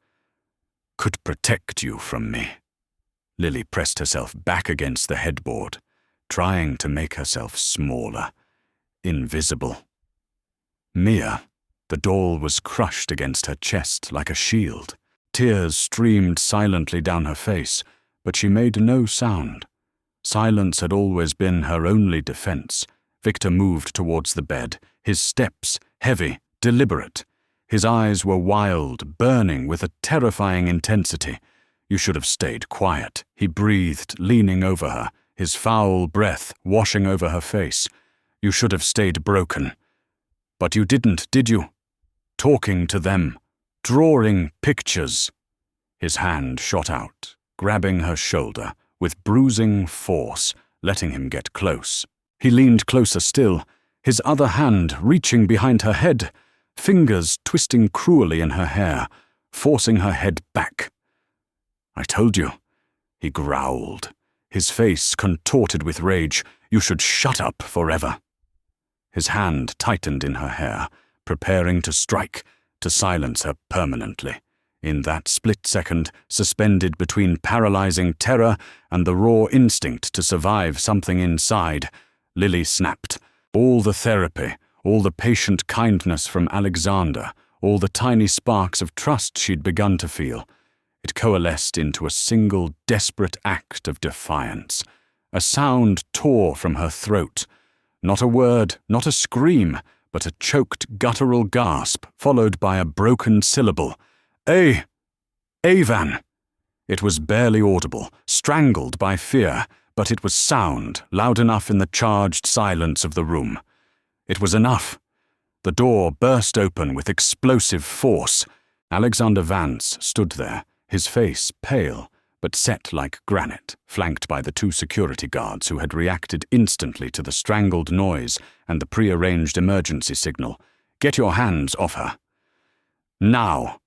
could protect you from me? Lily pressed herself back against the headboard, trying to make herself smaller, invisible. Mia, the doll, was crushed against her chest like a shield. Tears streamed silently down her face, but she made no sound. Silence had always been her only defense. Victor moved towards the bed, his steps heavy, deliberate. His eyes were wild, burning with a terrifying intensity. "You should have stayed quiet," he breathed, leaning over her, his foul breath washing over her face. "You should have stayed broken. But you didn't, did you? Talking to them, drawing pictures." His hand shot out, grabbing her shoulder with bruising force, letting him get close. He leaned closer still, his other hand reaching behind her head, fingers twisting cruelly in her hair, forcing her head back. "I told you," he growled, his face contorted with rage. "You should shut up forever." His hand tightened in her hair, preparing to strike, to silence her permanently. In that split second, suspended between paralyzing terror and the raw instinct to survive something inside, Lily snapped. All the therapy, all the patient kindness from Alexander, all the tiny sparks of trust she'd begun to feel, it coalesced into a single desperate act of defiance. A sound tore from her throat. Not a word, not a scream, but a choked guttural gasp, followed by a broken syllable. Avan. It was barely audible, strangled by fear, but it was sound, loud enough in the charged silence of the room. It was enough. The door burst open with explosive force. Alexander Vance stood there, his face pale, but set like granite, flanked by the two security guards who had reacted instantly to the strangled noise and the prearranged emergency signal. "Get your hands off her." "Now!"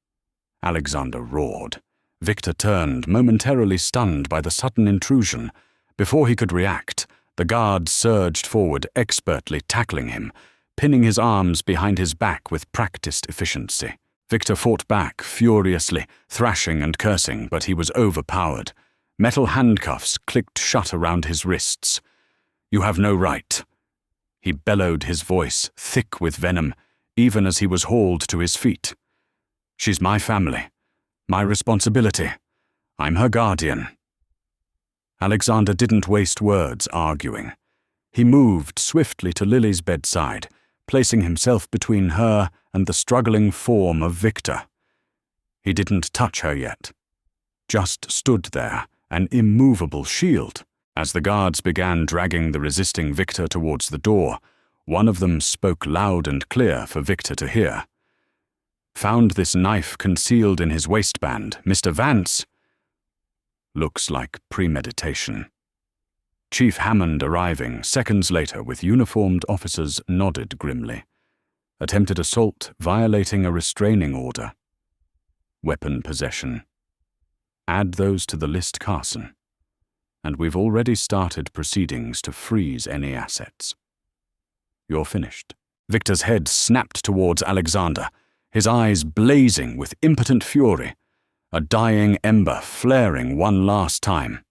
Alexander roared. Victor turned, momentarily stunned by the sudden intrusion. Before he could react, the guard surged forward, expertly tackling him, pinning his arms behind his back with practiced efficiency. Victor fought back furiously, thrashing and cursing, but he was overpowered. Metal handcuffs clicked shut around his wrists. "You have no right." He bellowed, his voice thick with venom, even as he was hauled to his feet. "She's my family, my responsibility. I'm her guardian." Alexander didn't waste words arguing. He moved swiftly to Lily's bedside, placing himself between her and the struggling form of Victor. He didn't touch her yet, just stood there, an immovable shield. As the guards began dragging the resisting Victor towards the door, one of them spoke loud and clear for Victor to hear. "Found this knife concealed in his waistband, Mr. Vance." Looks like premeditation. Chief Hammond, arriving seconds later with uniformed officers, nodded grimly. Attempted assault violating a restraining order. Weapon possession. Add those to the list, Carson. And we've already started proceedings to freeze any assets. You're finished. Victor's head snapped towards Alexander, his eyes blazing with impotent fury, a dying ember flaring one last time.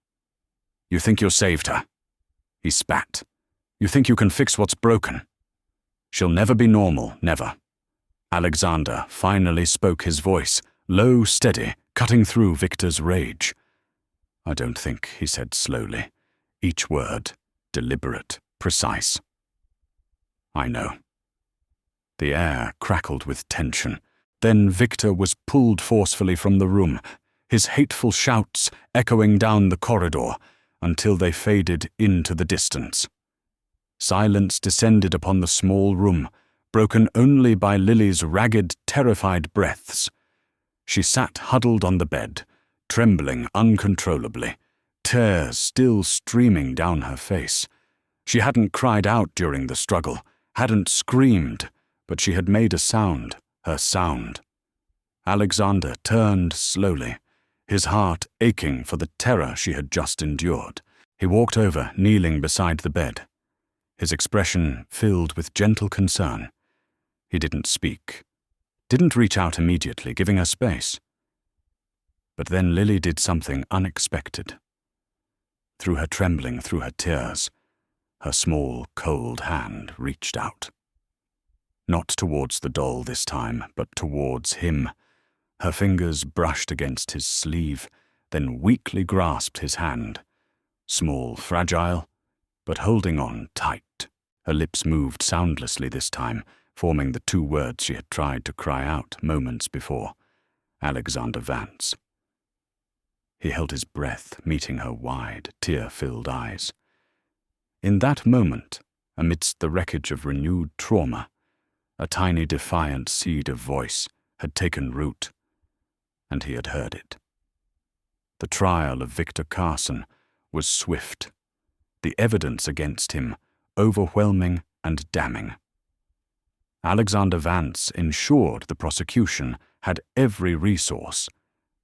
"You think you saved her?" He spat. "You think you can fix what's broken? She'll never be normal, never." Alexander finally spoke, his voice, low, steady, cutting through Victor's rage. "I don't think," he said slowly, each word deliberate, precise. "I know." The air crackled with tension. Then Victor was pulled forcefully from the room, his hateful shouts echoing down the corridor until they faded into the distance. Silence descended upon the small room, broken only by Lily's ragged, terrified breaths. She sat huddled on the bed, trembling uncontrollably, tears still streaming down her face. She hadn't cried out during the struggle, hadn't screamed, but she had made a sound, her sound. Alexander turned slowly, his heart aching for the terror she had just endured. He walked over, kneeling beside the bed, his expression filled with gentle concern. He didn't speak, didn't reach out immediately, giving her space. But then Lily did something unexpected. Through her trembling, through her tears, Her small, cold hand reached out. Not towards the doll this time, but towards him. Her fingers brushed against his sleeve, then weakly grasped his hand. Small, fragile, but holding on tight. Her lips moved soundlessly this time, forming the two words she had tried to cry out moments before. Alexander Vance. He held his breath, meeting her wide, tear-filled eyes. In that moment, amidst the wreckage of renewed trauma, a tiny defiant seed of voice had taken root, and he had heard it. The trial of Victor Carson was swift, the evidence against him overwhelming and damning. Alexander Vance ensured the prosecution had every resource,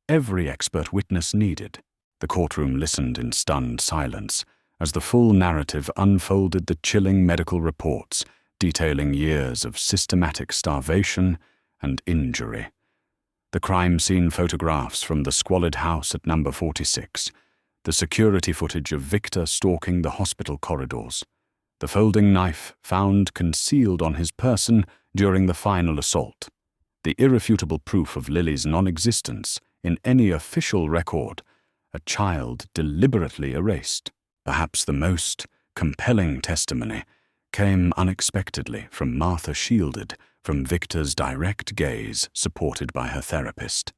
every expert witness needed. The courtroom listened in stunned silence as the full narrative unfolded, the chilling medical reports detailing years of systematic starvation and injury. The crime scene photographs from the squalid house at number 46, the security footage of Victor stalking the hospital corridors, the folding knife found concealed on his person during the final assault, the irrefutable proof of Lily's non-existence in any official record, a child deliberately erased. Perhaps the most compelling testimony came unexpectedly from Martha, shielded from Victor's direct gaze, supported by her therapist.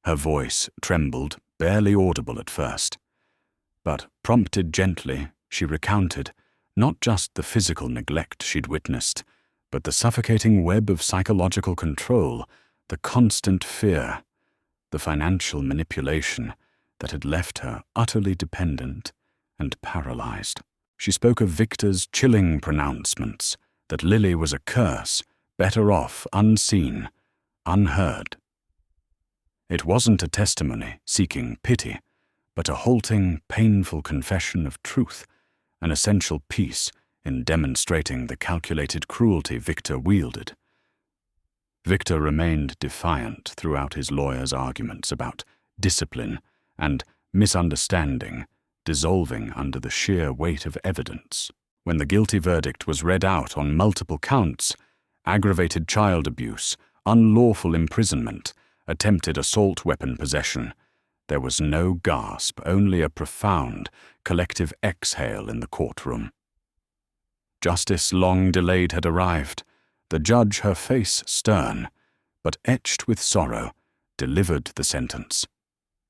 Her voice trembled, barely audible at first. But prompted gently, she recounted not just the physical neglect she'd witnessed, but the suffocating web of psychological control, the constant fear, the financial manipulation that had left her utterly dependent and paralyzed. She spoke of Victor's chilling pronouncements that Lily was a curse, better off unseen, unheard. It wasn't a testimony seeking pity, but a halting, painful confession of truth, an essential piece in demonstrating the calculated cruelty Victor wielded. Victor remained defiant throughout his lawyer's arguments about discipline and misunderstanding, dissolving under the sheer weight of evidence. When the guilty verdict was read out on multiple counts, aggravated child abuse, unlawful imprisonment, attempted assault weapon possession, there was no gasp, only a profound, collective exhale in the courtroom. Justice long delayed had arrived. The judge, her face stern, but etched with sorrow, delivered the sentence.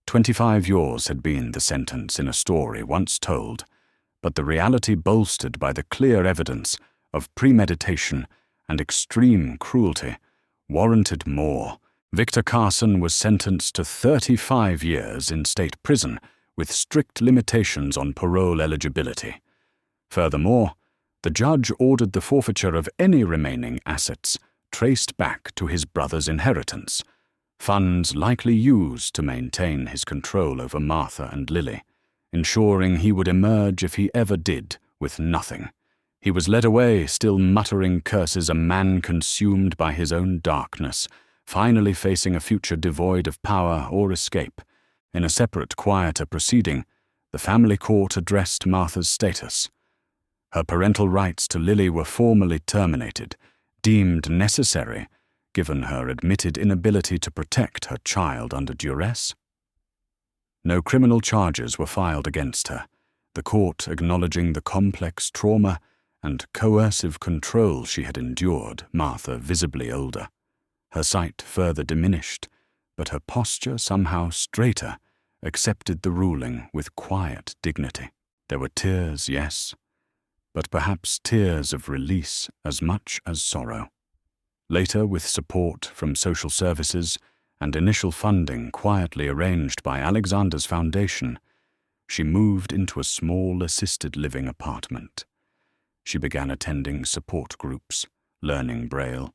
25 years had been the sentence in a story once told, but the reality bolstered by the clear evidence of premeditation and extreme cruelty warranted more. Victor Carson was sentenced to 35 years in state prison with strict limitations on parole eligibility. Furthermore, the judge ordered the forfeiture of any remaining assets traced back to his brother's inheritance, funds likely used to maintain his control over Martha and Lily, ensuring he would emerge, if he ever did, with nothing. He was led away, still muttering curses, a man consumed by his own darkness, finally facing a future devoid of power or escape. In a separate, quieter proceeding, the family court addressed Martha's status. Her parental rights to Lily were formally terminated, deemed necessary, given her admitted inability to protect her child under duress. No criminal charges were filed against her, the court acknowledging the complex trauma and coercive control she had endured, Martha visibly older. Her sight further diminished, but her posture somehow straighter, accepted the ruling with quiet dignity. There were tears, yes, but perhaps tears of release as much as sorrow. Later, with support from social services and initial funding quietly arranged by Alexander's foundation, she moved into a small assisted living apartment. She began attending support groups, learning Braille,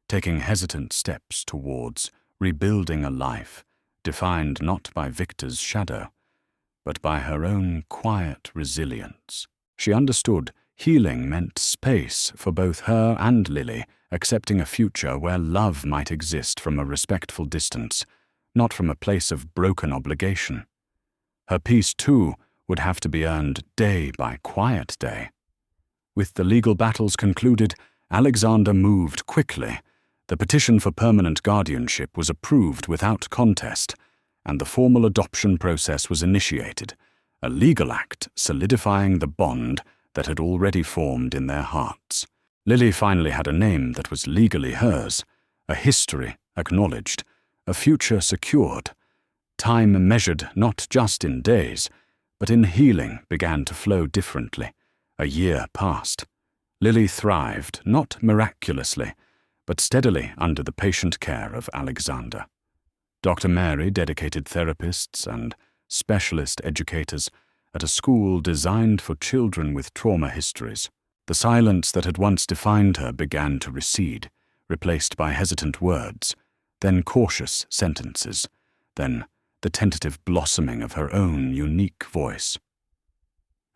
taking hesitant steps towards rebuilding a life defined not by Victor's shadow, but by her own quiet resilience. She understood healing meant space for both her and Lily, accepting a future where love might exist from a respectful distance, not from a place of broken obligation. Her peace, too, would have to be earned day by quiet day. With the legal battles concluded, Alexander moved quickly. The petition for permanent guardianship was approved without contest, and the formal adoption process was initiated, a legal act solidifying the bond that had already formed in their hearts. Lily finally had a name that was legally hers, a history acknowledged, a future secured. Time measured not just in days, but in healing began to flow differently. A year passed. Lily thrived, not miraculously, but steadily under the patient care of Alexander. Dr. Mary dedicated therapists and specialist educators at a school designed for children with trauma histories. The silence that had once defined her began to recede, replaced by hesitant words, then cautious sentences, then the tentative blossoming of her own unique voice.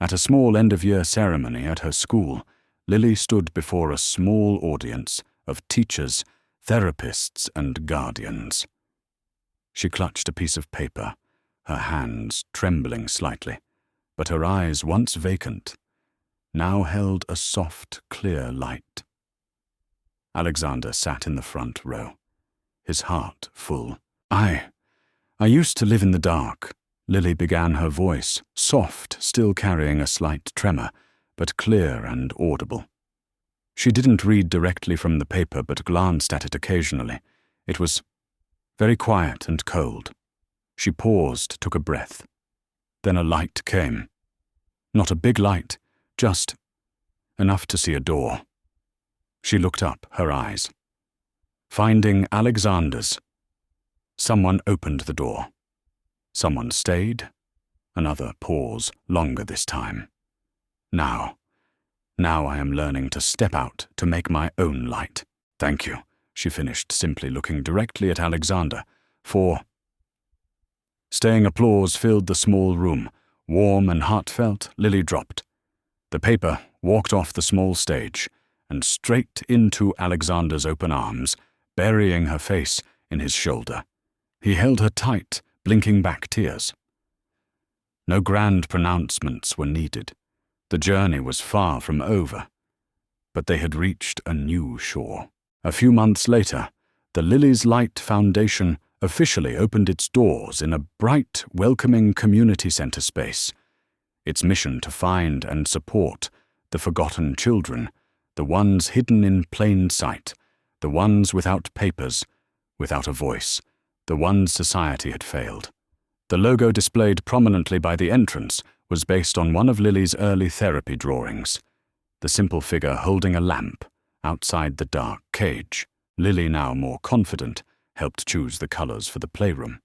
At a small end-of-year ceremony at her school, Lily stood before a small audience of teachers, therapists, and guardians. She clutched a piece of paper, her hands trembling slightly, but her eyes, once vacant, now held a soft, clear light. Alexander sat in the front row, his heart full. I used to live in the dark," Lily began, her voice soft, still carrying a slight tremor, but clear and audible. She didn't read directly from the paper, but glanced at it occasionally. It was very quiet and cold. She paused, took a breath. Then a light came. Not a big light, just enough to see a door. She looked up, her eyes. Finding Alexander's. Someone opened the door. Someone stayed. Another pause, longer this time. Now I am learning to step out to make my own light. Thank you, she finished, simply looking directly at Alexander. Staying applause filled the small room. Warm and heartfelt, Lily dropped the paper, walked off the small stage, and straight into Alexander's open arms, burying her face in his shoulder. He held her tight, blinking back tears. No grand pronouncements were needed. The journey was far from over, but they had reached a new shore. A few months later, the Lily's Light Foundation officially opened its doors in a bright, welcoming community center space. Its mission to find and support the forgotten children, the ones hidden in plain sight, the ones without papers, without a voice, the ones society had failed. The logo displayed prominently by the entrance was based on one of Lily's early therapy drawings, the simple figure holding a lamp outside the dark cage. Lily, now more confident, helped choose the colors for the playroom,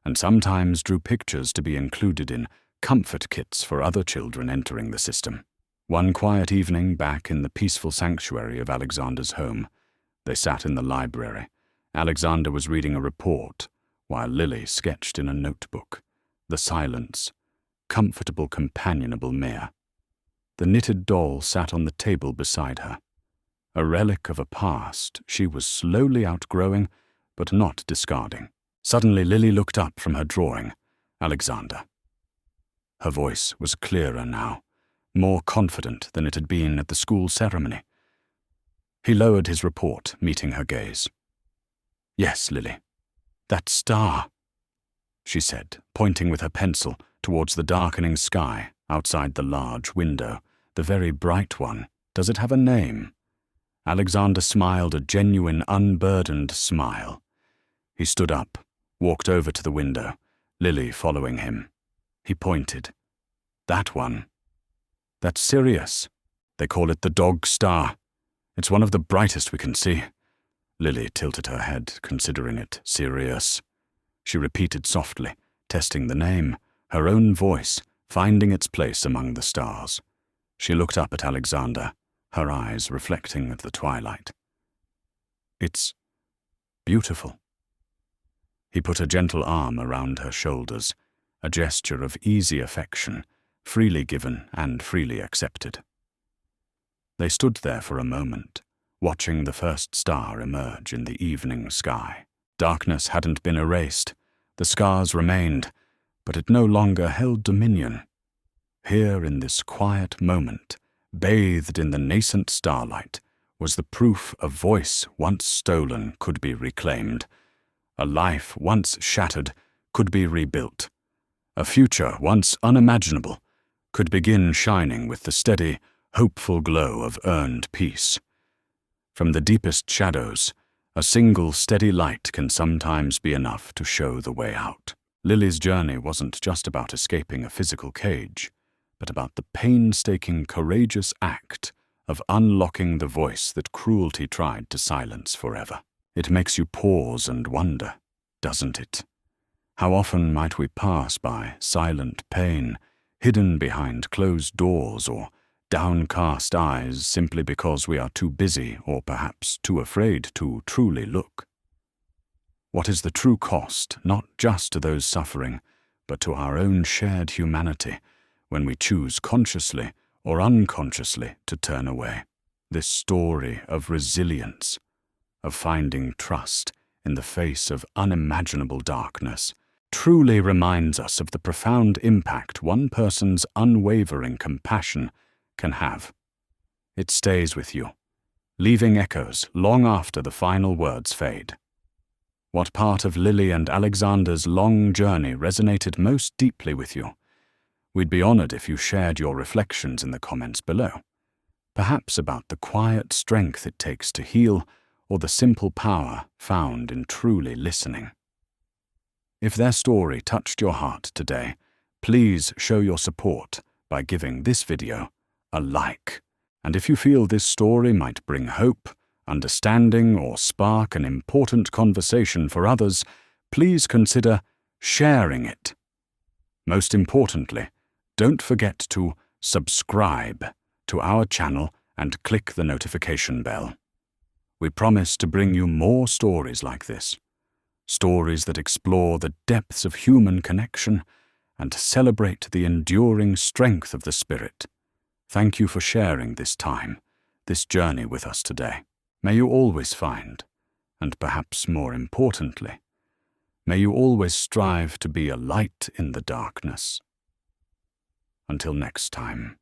and sometimes drew pictures to be included in comfort kits for other children entering the system. One quiet evening back in the peaceful sanctuary of Alexander's home, they sat in the library. Alexander was reading a report, while Lily sketched in a notebook. The silence, comfortable, companionable mare. The knitted doll sat on the table beside her, a relic of a past she was slowly outgrowing, but not discarding. Suddenly Lily looked up from her drawing. Alexander. Her voice was clearer now, more confident than it had been at the school ceremony. He lowered his report, meeting her gaze. "Yes, Lily. That star," she said, pointing with her pencil towards the darkening sky outside the large window, the very bright one. "Does it have a name?" Alexander smiled, a genuine, unburdened smile. He stood up, walked over to the window, Lily following him. He pointed. "That one. That's Sirius. They call it the dog star. It's one of the brightest we can see." Lily tilted her head, considering it. "Sirius." She repeated softly, testing the name, her own voice finding its place among the stars. She looked up at Alexander, her eyes reflecting at the twilight. "It's beautiful." He put a gentle arm around her shoulders, a gesture of easy affection, freely given and freely accepted. They stood there for a moment, watching the first star emerge in the evening sky. Darkness hadn't been erased. The scars remained, but it no longer held dominion. Here in this quiet moment, bathed in the nascent starlight, was the proof a voice once stolen could be reclaimed, a life once shattered could be rebuilt, a future once unimaginable could begin shining with the steady, hopeful glow of earned peace. From the deepest shadows, a single steady light can sometimes be enough to show the way out. Lily's journey wasn't just about escaping a physical cage, but about the painstaking, courageous act of unlocking the voice that cruelty tried to silence forever. It makes you pause and wonder, doesn't it? How often might we pass by silent pain, hidden behind closed doors or downcast eyes simply because we are too busy or perhaps too afraid to truly look? What is the true cost, not just to those suffering, but to our own shared humanity, when we choose consciously or unconsciously to turn away? This story of resilience, of finding trust in the face of unimaginable darkness, truly reminds us of the profound impact one person's unwavering compassion can have. It stays with you, leaving echoes long after the final words fade. What part of Lily and Alexander's long journey resonated most deeply with you? We'd be honored if you shared your reflections in the comments below. Perhaps about the quiet strength it takes to heal, or the simple power found in truly listening. If their story touched your heart today, please show your support by giving this video a like. And if you feel this story might bring hope, understanding, or spark an important conversation for others, please consider sharing it. Most importantly, don't forget to subscribe to our channel and click the notification bell. We promise to bring you more stories like this, stories that explore the depths of human connection and celebrate the enduring strength of the spirit. Thank you for sharing this time, this journey with us today. May you always find, and perhaps more importantly, may you always strive to be a light in the darkness. Until next time.